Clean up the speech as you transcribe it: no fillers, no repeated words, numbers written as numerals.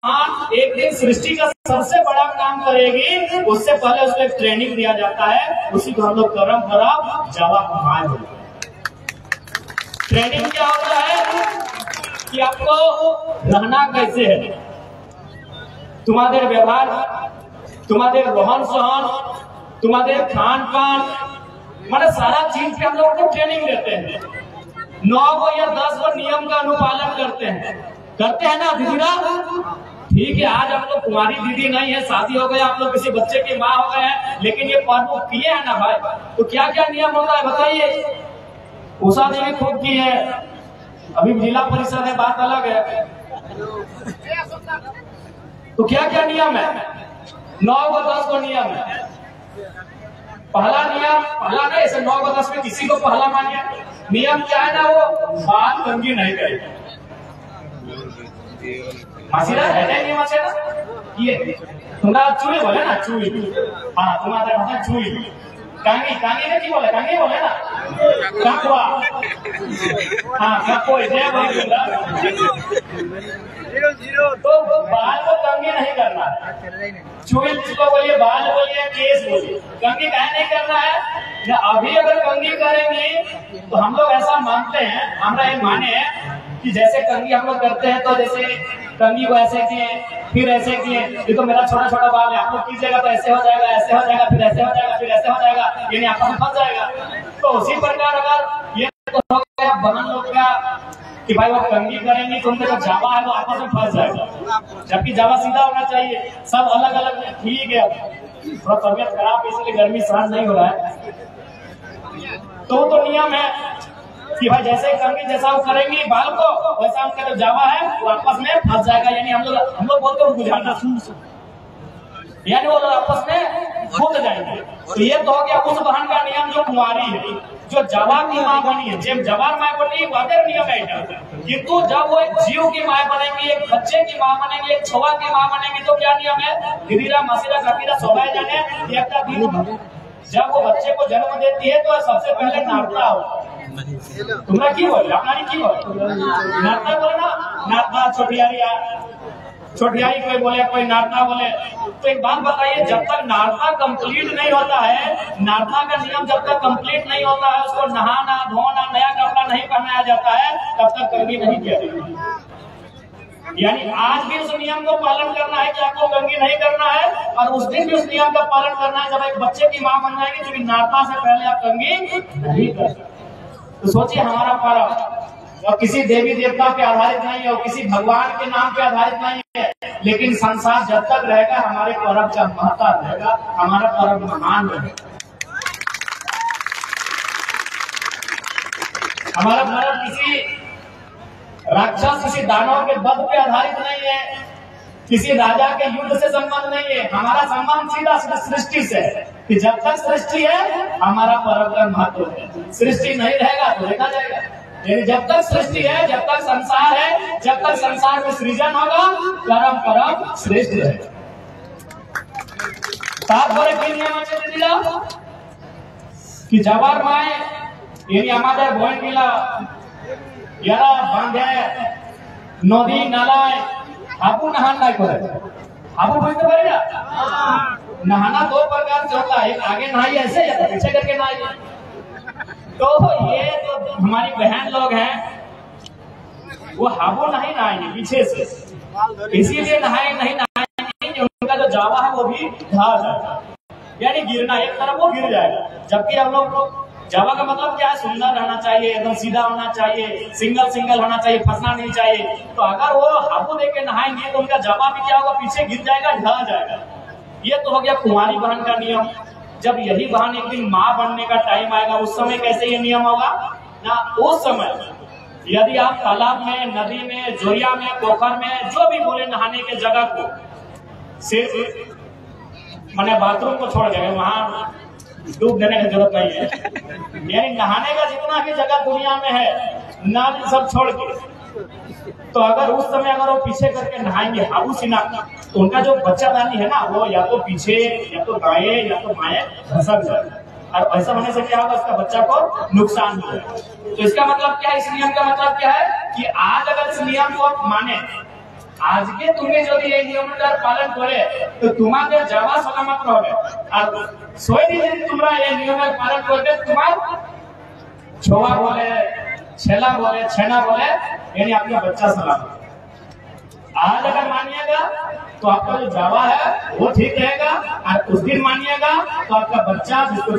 एक दिन सृष्टि का सबसे बड़ा काम करेगी, उससे पहले उसको एक ट्रेनिंग दिया जाता है, उसी को हम लोग करम खराब जावा कुमार होते हैं। ट्रेनिंग क्या होता है कि आपको रहना कैसे है, तुम्हारे व्यवहार, तुम्हारे रोहन सहन, तुम्हारे खान पान, मतलब सारा चीज पे हम लोग को ट्रेनिंग देते हैं। 9 को या 10 को नियम का अनुपालन करते हैं ना दीदीरा? ठीक है, आज आप लोग कुमारी दीदी नहीं है, शादी हो गया, आप लोग किसी बच्चे की माँ हो गए हैं, लेकिन ये पर्व किए हैं ना भाई, तो क्या क्या नियम होता है बताइए। उषा देवी खूब की है, अभी जिला परिषद है, बात अलग है। तो क्या क्या नियम है? 9 को 10 को नियम है। पहला नियम, पहला नहीं, ऐसे 9 को 10 में किसी को पहला मानिए। नियम क्या है ना, वो बाल कंघी नहीं करेगा। मासीरा है नियम अच्छे ना, ये तुम्हारा चुई बोले ना, चुई, हाँ तुम्हारा भाषा चुई, कांगी, कांगी ने की बोले, कांगी बोले ना, काकुआ, हाँ काकुआ, जय तो बाल को कंघी नहीं करना है। चुई जिसको बोलिए, बाल बोलिए, केस बोलिए, कंघी काहे नहीं करना है ना। अभी अगर कंघी करेंगे तो हम लोग ऐसा मानते हैं, हमारा ये माने है कि जैसे कंघी हम लोग करते हैं, तो जैसे कंघी को ऐसे किए, फिर ऐसे किए, ये तो मेरा छोटा छोटा बाल है, आप लोग कीजिएगा तो ऐसे हो जाएगा, ऐसे हो जाएगा, फिर ऐसे हो जाएगा, फिर ऐसे हो जाएगा, यानी आपस में फंस जाएगा। तो उसी प्रकार अगर ये तो हो गया बहन लोग का कि भाई वो कंघी करेंगी तो उनका जो जावा है वो आपस में फंस जाएगा, जबकि जावा सीधा होना चाहिए, सब अलग अलग। ठीक है, थोड़ा तबियत खराब, इसलिए गर्मी सहन नहीं हो रहा है, तो नियम है कि भाई जैसे कंघी जैसा वो करेंगी बाल को, वैसा उनका जो जावा है वो आपस में फंस जाएगा, यानी हम लोग बोलते हैं बुझाना, यानी वो लोग आपस में फूट जाएंगे। तो ये तो हो गया उस बहन का नियम जो कुंवारी है, जो जावा की माँ बनी है। जब जवान माँ बनी वादर नियम है, किंतु जब वो एक जीव की माँ बनेंगी, एक बच्चे की माँ बनेंगी, एक छुआ की माँ बनेंगी, तो क्या नियम है? गिरिरा मसीरा कबीरा सोभाए जाने दिन जब वो बच्चे को जन्म देती है तो सबसे पहले नारता हो। तुम्हारा की बोल अपना की बोल नारता बोले ना, नारता छोटियारी कोई बोले, कोई नारता बोले। तो एक बात बताइए, जब तक नारता कंप्लीट नहीं होता है, नारता का नियम जब तक कंप्लीट नहीं होता है, उसको नहाना धोना, नया कपड़ा नहीं पहनाया जाता है, तब तक कंघी नहीं किया जाता। यानी आज भी उस नियम को पालन करना है कि आपको कंघी नहीं करना है, और उस दिन भी उस नियम का पालन करना है जब एक बच्चे की माँ बन जाएगी, क्योंकि नारता से पहले आप कंघी नहीं कर सकते। तो सोचिए, हमारा पर्व और किसी देवी देवता पे आधारित नहीं है, और किसी भगवान के नाम पे आधारित नहीं है, लेकिन संसार जब तक रहेगा हमारे पर्व का महत्व रहेगा, हमारा पर्व महान रहेगा। हमारा पर्व किसी राक्षस, किसी दानव के वध पे आधारित नहीं है, किसी राजा के युद्ध से संबंध नहीं है, हमारा संबंध सीधा सृष्टि से है कि जब तक सृष्टि है हमारा पर्व का महत्व है। सृष्टि नहीं रहेगा तो देखा जाएगा, यानी जब तक सृष्टि है, जब तक संसार है, जब तक संसार में सृजन होगा, कर्म कर्म श्रेष्ठ रहेगा। कि जवार माए यानी हमारे बहन मिला यारा बांधे नदी नालाय आपू नहान नहीं करे, आपू बुझते पारे ना, नहाना 2 प्रकार से होता है, एक आगे नहाई ऐसे या पीछे करके नहाई। तो ये तो हमारी बहन लोग हैं, वो हाबू नहीं नहाएंगे पीछे से, इसीलिए नहीं नहाएंगे, उनका जो जावा है वो भी ढा जाएगा, यानी गिरना, एक तरफ वो गिर जाएगा। जबकि हम लोग जावा का मतलब क्या है? सुंदर रहना चाहिए, एकदम सीधा होना चाहिए, सिंगल होना चाहिए, फंसना नहीं चाहिए। तो अगर वो हाबू देके नहाएंगे तो उनका जावा भी क्या होगा? पीछे गिर जाएगा, ढह जाएगा। ये तो हो गया कुंवारी बहन का नियम। जब यही बहन एक दिन माँ बनने का टाइम आएगा, उस समय कैसे ये नियम होगा ना? उस समय यदि आप तालाब में, नदी में, जोरिया में, पोखर में, जो भी बोले नहाने के जगह को, सिर्फ मैंने बाथरूम को छोड़ गए, वहां डूब देने की जरूरत नहीं है, यानी नहाने का जितना भी जगह दुनिया में है, नाल सब छोड़ के, तो अगर उस समय अगर वो पीछे करके नहाएंगे हाबू सिना, तो उनका जो बच्चादानी है ना, वो या तो पीछे या तो दाएं या तो बाएं धसक जाए, और ऐसा होने से क्या होगा? उसका बच्चा को नुकसान होगा। तो इसका मतलब क्या है? इस नियम का मतलब क्या है कि आज अगर इस नियम को आप माने आज के तुम्हें যদি এই নিয়মটার পালন করে তো তোমাদের যাওয়া সালামত হবে আর সই দিন যদি তোমরা এই নিয়মের পালন করবে তোমার ছোয়া बोले छेला बोले छेना बोले यानी आपका बच्चा सलामत। आज अगर मानिएगा तो आपका जो जावा है वो ठीक रहेगा और उस दिन मानिएगा तो आपका बच्चा जिसको